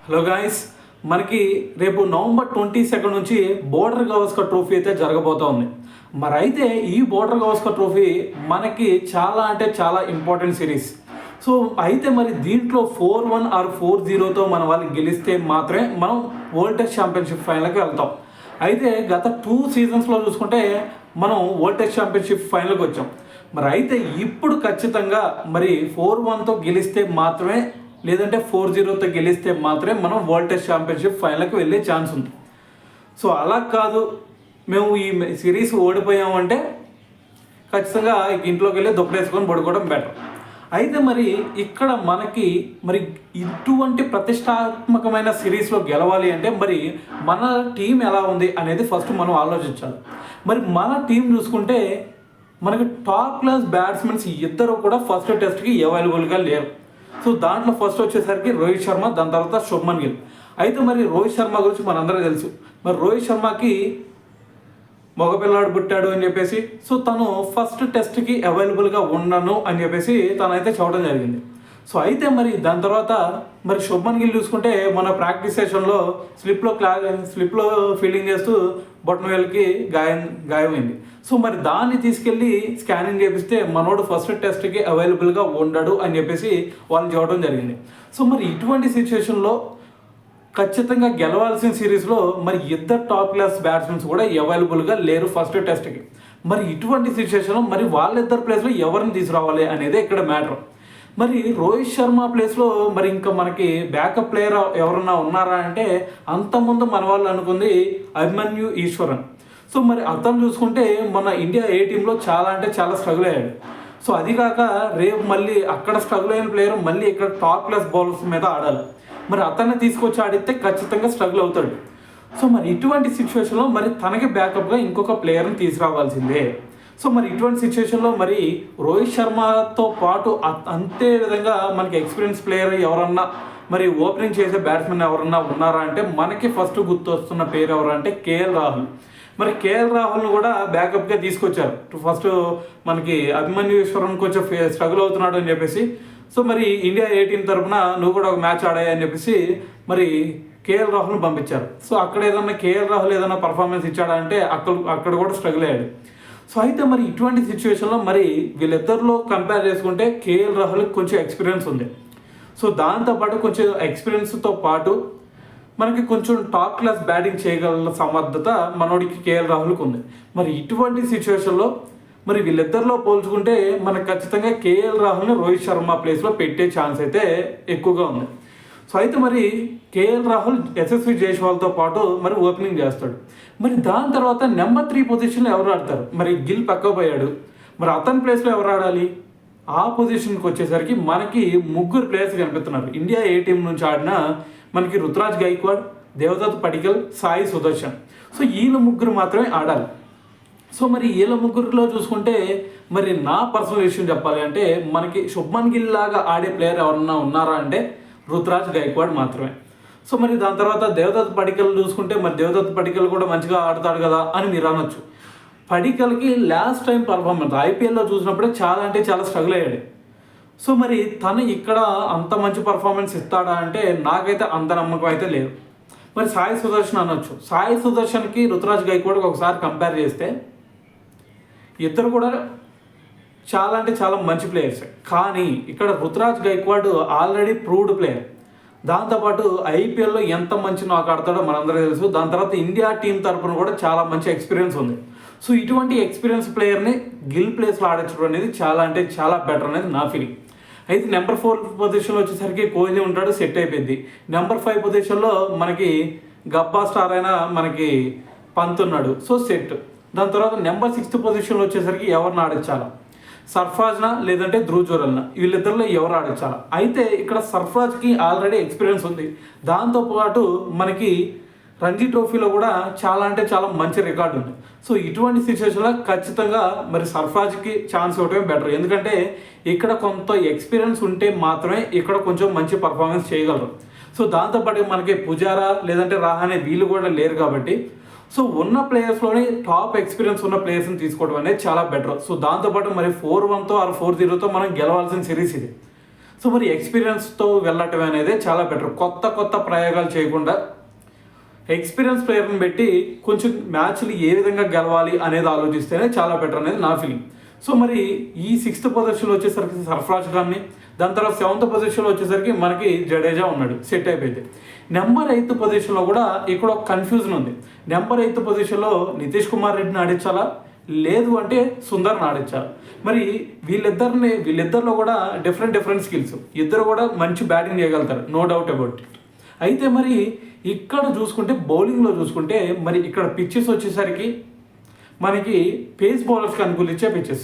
Hello guys, మనకి రేపు November 22 నుంచి బోర్డర్ గవస్కర్ ట్రోఫీ అయితే జరగబోతోంది. మరి అయితే ఈ బోర్డర్ గవస్కర్ ట్రోఫీ మనకి చాలా ఇంపార్టెంట్ సిరీస్. సో అయితే మరి దీంట్లో 4-1 ఆర్ 4-0తో మన వాళ్ళు గెలిస్తే మాత్రమే మనం వరల్డ్ టెస్ట్ ఛాంపియన్షిప్ ఫైనల్కి వెళ్తాం. అయితే గత 2 సీజన్స్లో చూసుకుంటే మనం వరల్డ్ టెస్ట్ ఛాంపియన్షిప్ ఫైనల్కి వచ్చాం. మరి అయితే ఇప్పుడు ఖచ్చితంగా మరి 4-1తో గెలిస్తే మాత్రమే, లేదంటే 4-0తో గెలిస్తే మాత్రమే మనం వరల్డ్ టెస్ట్ ఛాంపియన్షిప్ ఫైనల్కి వెళ్ళే ఛాన్స్ ఉంది. సో అలా కాదు, మేము ఈ సిరీస్ ఓడిపోయామంటే ఖచ్చితంగా ఇంట్లోకి వెళ్ళి దుప్పటేసుకొని పడుకోవడం బెటర్. అయితే మరి ఇక్కడ మనకి మరి ఇటువంటి ప్రతిష్టాత్మకమైన సిరీస్లో గెలవాలి అంటే మరి మన టీం ఎలా ఉంది అనేది ఫస్ట్ మనం ఆలోచించాలి. మరి మన టీం చూసుకుంటే మనకి టాప్ క్లాస్ బ్యాట్స్మెన్స్ ఇద్దరు కూడా ఫస్ట్ టెస్ట్కి అవైలబుల్గా లేరు. సో దాంట్లో ఫస్ట్ వచ్చేసరికి రోహిత్ శర్మ, దాని తర్వాత శుభ్మన్ గిల్. అయితే మరి రోహిత్ శర్మ గురించి మనందరూ తెలుసు. మరి రోహిత్ శర్మకి మగపిల్లాడు పుట్టాడు అని చెప్పేసి సో తను ఫస్ట్ టెస్ట్కి అవైలబుల్గా ఉండను అని చెప్పేసి తనైతే చెప్పడం జరిగింది. సో అయితే మరి దాని తర్వాత మరి శుభ్మన్ గిల్ చూసుకుంటే మన ప్రాక్టీస్ సెషన్లో స్లిప్లో ఫీల్డింగ్ చేస్తూ బొట్టనవేలుకి గాయమైంది. సో మరి దాన్ని తీసుకెళ్ళి స్కానింగ్ చేపిస్తే మనోడు ఫస్ట్ టెస్ట్కి అవైలబుల్గా ఉండడు అని చెప్పేసి వాళ్ళు చెప్పడం జరిగింది. సో మరి ఇటువంటి సిచ్యువేషన్లో ఖచ్చితంగా గెలవాల్సిన సిరీస్లో మరి ఇద్దరు టాప్ క్లాస్ బ్యాట్స్మెన్స్ కూడా అవైలబుల్గా లేరు ఫస్ట్ టెస్ట్కి. మరి ఇటువంటి సిచ్యువేషన్లో మరి వాళ్ళిద్దరు ప్లేస్లో ఎవరిని తీసుకురావాలి అనేది ఇక్కడ మ్యాటర్. మరి రోహిత్ శర్మ ప్లేస్లో మరి ఇంకా మనకి బ్యాకప్ ప్లేయర్ ఎవరన్నా ఉన్నారా అంటే అంతకుముందు మన వాళ్ళు అనుకుంది అభిమన్యు ఈశ్వరన్. సో మరి అతను చూసుకుంటే మన ఇండియా ఏ టీంలో చాలా స్ట్రగుల్ అయ్యాడు. సో అది కాక రేపు మళ్ళీ అక్కడ స్ట్రగుల్ అయిన ప్లేయర్ మళ్ళీ ఇక్కడ టాప్ క్లాస్ బౌలర్స్ మీద ఆడాలి. మరి అతన్ని తీసుకొచ్చి ఆడితే ఖచ్చితంగా స్ట్రగుల్ అవుతాడు. సో మరి ఇటువంటి సిచ్యువేషన్లో మరి తనకి బ్యాకప్గా ఇంకొక ప్లేయర్ని తీసుకురావాల్సిందే. సో మరి ఇటువంటి సిచ్యువేషన్లో మరి రోహిత్ శర్మతో పాటు అంతే విధంగా మనకి ఎక్స్పీరియన్స్ ప్లేయర్ ఎవరన్నా మరి ఓపెనింగ్ చేసే బ్యాట్స్మెన్ ఎవరన్నా ఉన్నారా అంటే మనకి ఫస్ట్ గుర్తొస్తున్న పేరు ఎవరంటే కేఎల్ రాహుల్. మరి కేఎల్ రాహుల్ని కూడా బ్యాకప్గా తీసుకొచ్చారు. ఫస్ట్ మనకి అభిమన్యు ఈశ్వరన్ కొంచెం స్ట్రగుల్ అవుతున్నాడు అని చెప్పేసి సో మరి ఇండియా ఏ టీం తరఫున నువ్వు కూడా ఒక మ్యాచ్ ఆడాయని చెప్పేసి మరి కేఎల్ రాహుల్ని పంపించారు. సో అక్కడ కేఎల్ రాహుల్ ఏదైనా పర్ఫార్మెన్స్ ఇచ్చాడా అంటే అక్కడ కూడా స్ట్రగుల్ అయ్యాడు. సో అయితే మరి ఇటువంటి సిచ్యువేషన్లో మరి వీళ్ళిద్దరిలో కంపేర్ చేసుకుంటే కేఎల్ రాహుల్కి కొంచెం ఎక్స్పీరియన్స్ ఉంది. సో దాంతోపాటు కొంచెం ఎక్స్పీరియన్స్తో పాటు మనకి కొంచెం టాప్ క్లాస్ బ్యాటింగ్ చేయగల సమర్థత మనోడికి కేఎల్ రాహుల్కి ఉంది. మరి ఇటువంటి సిచ్యువేషన్లో మరి వీళ్ళిద్దరిలో పోల్చుకుంటే మనకు ఖచ్చితంగా కేఎల్ రాహుల్ని రోహిత్ శర్మ ప్లేస్లో పెట్టే ఛాన్స్ అయితే ఎక్కువగా ఉంది. సో అయితే మరి కేఎల్ రాహుల్ యశస్వి జైస్వాల్తో పాటు మరి ఓపెనింగ్ చేస్తాడు. మరి దాని తర్వాత నెంబర్ 3 పొజిషన్లో ఎవరు ఆడతారు? మరి గిల్ పక్కపోయాడు. మరి అతని ప్లేస్లో ఎవరు ఆడాలి? ఆ పొజిషన్కి వచ్చేసరికి మనకి 3 ప్లేయర్స్ కనిపిస్తున్నారు. ఇండియా ఏ టీం నుంచి ఆడినా మనకి రుతురాజ్ గైక్వాడ్, దేవదత్ పడికల్, సాయి సుదర్శన్. సో వీళ్ళ 3 మాత్రమే ఆడాలి. సో మరి వీళ్ళ 3లో చూసుకుంటే మరి నా పర్సనల్ విషయం చెప్పాలి అంటే మనకి శుభ్మన్ గిల్ లాగా ఆడే ప్లేయర్ ఎవరన్నా ఉన్నారా అంటే రుతురాజ్ గైక్వాడ్ మాత్రమే. సో మరి దాని తర్వాత దేవదత్ పడికల్ చూసుకుంటే మరి దేవదత్ పడికల్ కూడా మంచిగా ఆడతాడు కదా అని మీరు అనొచ్చు. పడికల్కి లాస్ట్ టైం పర్ఫార్మెన్స్ ఐపీఎల్లో చూసినప్పుడే చాలా స్ట్రగుల్ అయ్యాడు. సో మరి తను ఇక్కడ అంత మంచి పర్ఫార్మెన్స్ ఇస్తాడా అంటే నాకైతే అంత నమ్మకం అయితే లేదు. మరి సాయి సుదర్శన్ అనొచ్చు. సాయి సుదర్శన్కి రుతురాజ్ గైక్వాడ్కి ఒకసారి కంపేర్ చేస్తే ఇద్దరు కూడా చాలా మంచి ప్లేయర్స్. కానీ ఇక్కడ Ruturaj Gaikwad already proved player. దాంతోపాటు ఐపీఎల్లో ఎంత మంచి నాకు ఆడతాడో మనందరూ తెలుసు. దాని తర్వాత ఇండియా టీం తరఫున కూడా చాలా మంచి ఎక్స్పీరియన్స్ ఉంది. సో ఇటువంటి ఎక్స్పీరియన్స్ ప్లేయర్ని గిల్ ప్లేస్లో ఆడించడం అనేది చాలా బెటర్ అనేది నా ఫీలింగ్. అయితే నెంబర్ 4 పొజిషన్లో వచ్చేసరికి కోహ్లీ ఉంటాడు, సెట్ అయిపోయింది. నెంబర్ 5 పొజిషన్లో మనకి గబ్బా స్టార్ అయినా మనకి పంత్ ఉన్నాడు, సో సెట్. దాని తర్వాత నెంబర్ 6 పొజిషన్లో వచ్చేసరికి ఎవరిని ఆడించాలా? సర్ఫరాజ్నా లేదంటే ధ్రువ్ జురెల్నా? వీళ్ళిద్దరిలో ఎవరు ఆడించాలా? అయితే ఇక్కడ సర్ఫరాజ్కి ఆల్రెడీ ఎక్స్పీరియన్స్ ఉంది. దాంతోపాటు మనకి రంజీ ట్రోఫీలో కూడా చాలా మంచి రికార్డు ఉంది. సో ఇటువంటి సిచ్యువేషన్లో ఖచ్చితంగా మరి సర్ఫరాజ్కి ఛాన్స్ ఇవ్వడమే బెటర్. ఎందుకంటే ఇక్కడ కొంత ఎక్స్పీరియన్స్ ఉంటే మాత్రమే ఇక్కడ కొంచెం మంచి పర్ఫార్మెన్స్ చేయగలరు. సో దాంతోపాటు మనకి పుజారా లేదంటే రాహానే వీళ్ళు కూడా లేరు కాబట్టి సో ఉన్న ప్లేయర్స్లోనే టాప్ ఎక్స్పీరియన్స్ ఉన్న ప్లేయర్స్ని తీసుకోవడం అనేది చాలా బెటర్. సో దాంతోపాటు మరి 4-1తో ఆర్ 4-0తో మనం గెలవాల్సిన సిరీస్ ఇది. సో మరి ఎక్స్పీరియన్స్తో వెళ్ళటం అనేది చాలా బెటర్. కొత్త కొత్త ప్రయోగాలు చేయకుండా ఎక్స్పీరియన్స్ ప్లేయర్ని పెట్టి కొంచెం మ్యాచ్లు ఏ విధంగా గెలవాలి అనేది ఆలోచిస్తేనే చాలా బెటర్ అనేది నా ఫీలింగ్. సో మరి ఈ 6th పొజిషన్లో వచ్చేసరికి సర్ఫరాజ్ ఖాన్ని, దాని తర్వాత 7th పొజిషన్లో వచ్చేసరికి మనకి జడేజా ఉన్నాడు, సెట్ అయిపోయింది. నెంబర్ 8th పొజిషన్లో కూడా ఇక్కడ ఒక కన్ఫ్యూజన్ ఉంది. నెంబర్ 8th పొజిషన్లో నితీష్ కుమార్ రెడ్డిని ఆడించాలా, లేదు అంటే సుందర్ని ఆడించాలి. మరి వీళ్ళిద్దరిలో కూడా డిఫరెంట్ స్కిల్స్, ఇద్దరు కూడా మంచి బ్యాటింగ్ చేయగలుగుతారు, నో డౌట్ అబౌట్ ఇట్. అయితే మరి ఇక్కడ చూసుకుంటే బౌలింగ్లో చూసుకుంటే మరి ఇక్కడ పిచ్చెస్ వచ్చేసరికి మనకి పేస్ బౌలర్స్కి అనుకూలించే పిచ్చెస్.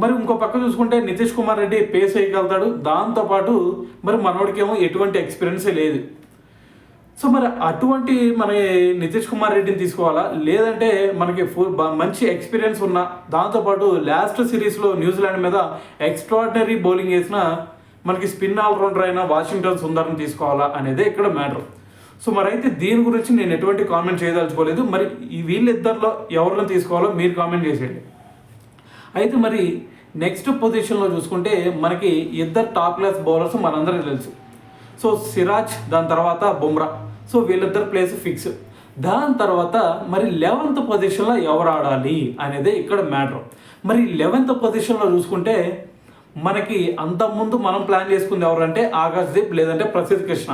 మరి ఇంకో పక్క చూసుకుంటే నితీష్ కుమార్ రెడ్డి పేస్ వేయగలుగుతాడు, దాంతోపాటు మరి మనోడికేమో ఎటువంటి ఎక్స్పీరియన్సే లేదు. సో మరి అటువంటి మన నితీష్ కుమార్ రెడ్డిని తీసుకోవాలా, లేదంటే మనకి మంచి ఎక్స్పీరియన్స్ ఉన్న, దాంతోపాటు లాస్ట్ సిరీస్లో న్యూజిలాండ్ మీద ఎక్స్ట్రాడినరీ బౌలింగ్ వేసిన మనకి స్పిన్ ఆల్రౌండర్ అయిన వాషింగ్టన్ సుందర్ని తీసుకోవాలా అనేదే ఇక్కడ మ్యాటర్. సో మరి అయితే దీని గురించి నేను ఎటువంటి కామెంట్ చేయదలుచుకోలేదు. మరి ఈ వీళ్ళిద్దరిలో ఎవరిని తీసుకోవాలో మీరు కామెంట్ చేసేయండి. అయితే మరి నెక్స్ట్ పొజిషన్లో చూసుకుంటే మనకి ఇద్దరు టాప్ క్లాస్ బౌలర్స్ మనందరికీ తెలుసు. సో సిరాజ్, దాని తర్వాత బుమ్రా. సో వీళ్ళిద్దరు ప్లేస్ ఫిక్స్. దాని తర్వాత మరి 11th పొజిషన్లో ఎవరు ఆడాలి అనేదే ఇక్కడ మ్యాటర్. మరి 11th పొజిషన్లో చూసుకుంటే మనకి అంతకుముందు మనం ప్లాన్ చేసుకుంది ఎవరంటే ఆకాశ్దీప్, లేదంటే ప్రసిద్ధ్ కృష్ణ.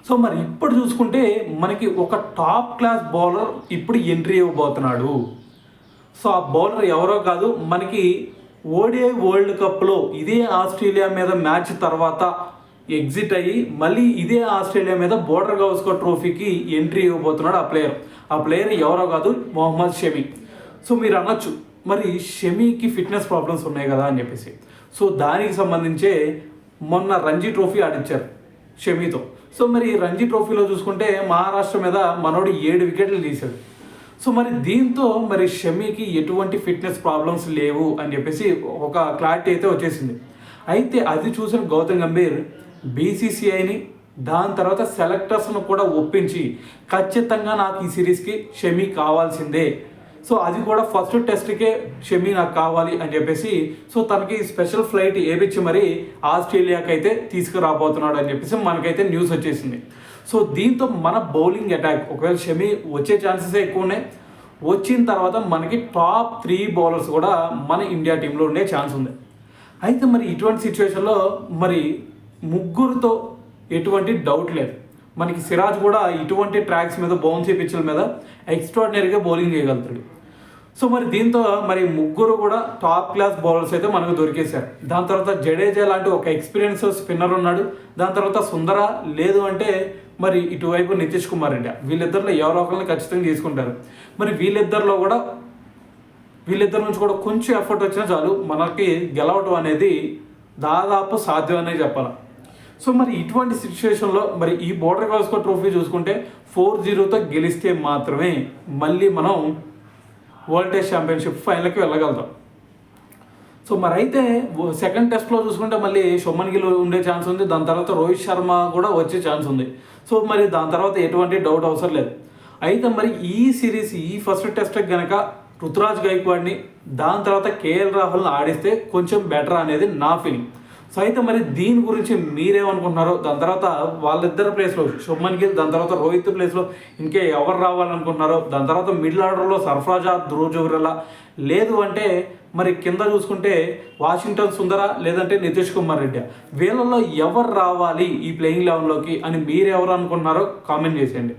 సో మరి ఇప్పుడు చూసుకుంటే మనకి ఒక టాప్ క్లాస్ బౌలర్ ఇప్పుడు ఎంట్రీ ఇవ్వబోతున్నాడు. సో ఆ బౌలర్ ఎవరో కాదు, మనకి ఓడిఐ వరల్డ్ కప్లో ఇదే ఆస్ట్రేలియా మీద మ్యాచ్ తర్వాత ఎగ్జిట్ అయ్యి మళ్ళీ ఇదే ఆస్ట్రేలియా మీద బోర్డర్ గవాస్కర్ ట్రోఫీకి ఎంట్రీ ఇవ్వబోతున్నాడు ఆ ప్లేయర్ ఎవరో కాదు, మొహమ్మద్ షమి. సో మీరు అనొచ్చు మరి షమీకి ఫిట్నెస్ ప్రాబ్లమ్స్ ఉన్నాయి కదా అని చెప్పేసి. సో దానికి సంబంధించే మొన్న రంజీ ట్రోఫీ ఆడించారు షమీతో. సో మరి రంజీ ట్రోఫీలో చూసుకుంటే మహారాష్ట్ర మీద మనోడు 7 వికెట్లు తీశాడు. సో మరి దీంతో మరి షమీకి ఎటువంటి ఫిట్నెస్ ప్రాబ్లమ్స్ లేవు అని చెప్పేసి ఒక క్లారిటీ అయితే వచ్చేసింది. అయితే అది చూసిన గౌతమ్ గంభీర్ బీసీసీఐని, దాని తర్వాత సెలెక్టర్స్ను కూడా ఒప్పించి ఖచ్చితంగా నాకు ఈ సిరీస్కి షమీ కావాల్సిందే, సో అది కూడా ఫస్ట్ టెస్ట్కే షమీ నాకు కావాలి అని చెప్పేసి సో తనకి స్పెషల్ ఫ్లైట్ ఏపిచ్చి మరి ఆస్ట్రేలియాకి అయితే తీసుకురాబోతున్నాడు అని చెప్పేసి మనకైతే న్యూస్ వచ్చేసింది. సో దీంతో మన బౌలింగ్ అటాక్ ఒకవేళ షమీ వచ్చే ఛాన్సెస్ ఎక్కువ ఉన్నాయి. వచ్చిన తర్వాత మనకి టాప్ 3 బౌలర్స్ కూడా మన ఇండియా టీంలో ఉండే ఛాన్స్ ఉంది. అయితే మరి ఇటువంటి సిచ్యువేషన్లో మరి ముగ్గురుతో ఎటువంటి డౌట్ లేదు. మనకి సిరాజ్ కూడా ఇటువంటి ట్రాక్స్ మీద, బౌన్సీ పిచ్ల మీద ఎక్స్ట్రాడినరీగా బౌలింగ్ చేయగలుగుతాడు. సో మరి దీంతో మరి ముగ్గురు కూడా టాప్ క్లాస్ బౌలర్స్ అయితే మనకు దొరికేశారు. దాని తర్వాత జడేజా లాంటి ఒక ఎక్స్పీరియన్స్ స్పిన్నర్ ఉన్నాడు. దాని తర్వాత సుందర, లేదు అంటే మరి ఇటువైపు నితీష్ కుమార్ రెడ్డి. వీళ్ళిద్దరిలో ఎవరో ఒకరిని ఖచ్చితంగా తీసుకుంటారు. మరి వీళ్ళిద్దరి నుంచి కూడా కొంచెం ఎఫర్ట్ వచ్చినా చాలు మనకి గెలవడం అనేది దాదాపు సాధ్యమనే చెప్పాలి. సో మరి ఇటువంటి సిచ్యువేషన్లో మరి ఈ బోర్డర్ గవాస్కర్ ట్రోఫీ చూసుకుంటే 4-0తో గెలిస్తే మాత్రమే మళ్ళీ మనం వరల్డ్ టెస్ట్ ఛాంపియన్షిప్ ఫైనల్కి వెళ్ళగలుగుతాం. సో మరి అయితే సెకండ్ టెస్ట్లో చూసుకుంటే మళ్ళీ శుభ్మన్ గిల్ ఉండే ఛాన్స్ ఉంది. దాని తర్వాత రోహిత్ శర్మ కూడా వచ్చే ఛాన్స్ ఉంది. సో మరి దాని తర్వాత ఎటువంటి డౌట్ అవసరం లేదు. అయితే మరి ఈ సిరీస్ ఈ ఫస్ట్ టెస్ట్కి కనుక రుతురాజ్ గైక్వాడ్ని, దాని తర్వాత కేఎల్ రాహుల్ని ఆడిస్తే కొంచెం బెటర్ అనేది నా ఫీలింగ్. సో అయితే మరి దీని గురించి మీరేమనుకుంటున్నారో, దాని తర్వాత వాళ్ళిద్దరి ప్లేస్లో శుభ్మన్ గిల్, దాని తర్వాత రోహిత్ ప్లేస్లో ఇంకే ఎవరు రావాలనుకుంటున్నారో, దాని తర్వాత మిడిల్ ఆర్డర్లో సర్ఫరాజ్, ధ్రువ్ జురేలా, లేదు అంటే మరి కింద చూసుకుంటే వాషింగ్టన్ సుందర, లేదంటే నితీష్ కుమార్ రెడ్డి, వీళ్ళల్లో ఎవరు రావాలి ఈ ప్లేయింగ్ 11లోకి అని మీరెవరు అనుకుంటున్నారో కామెంట్ చేసేయండి.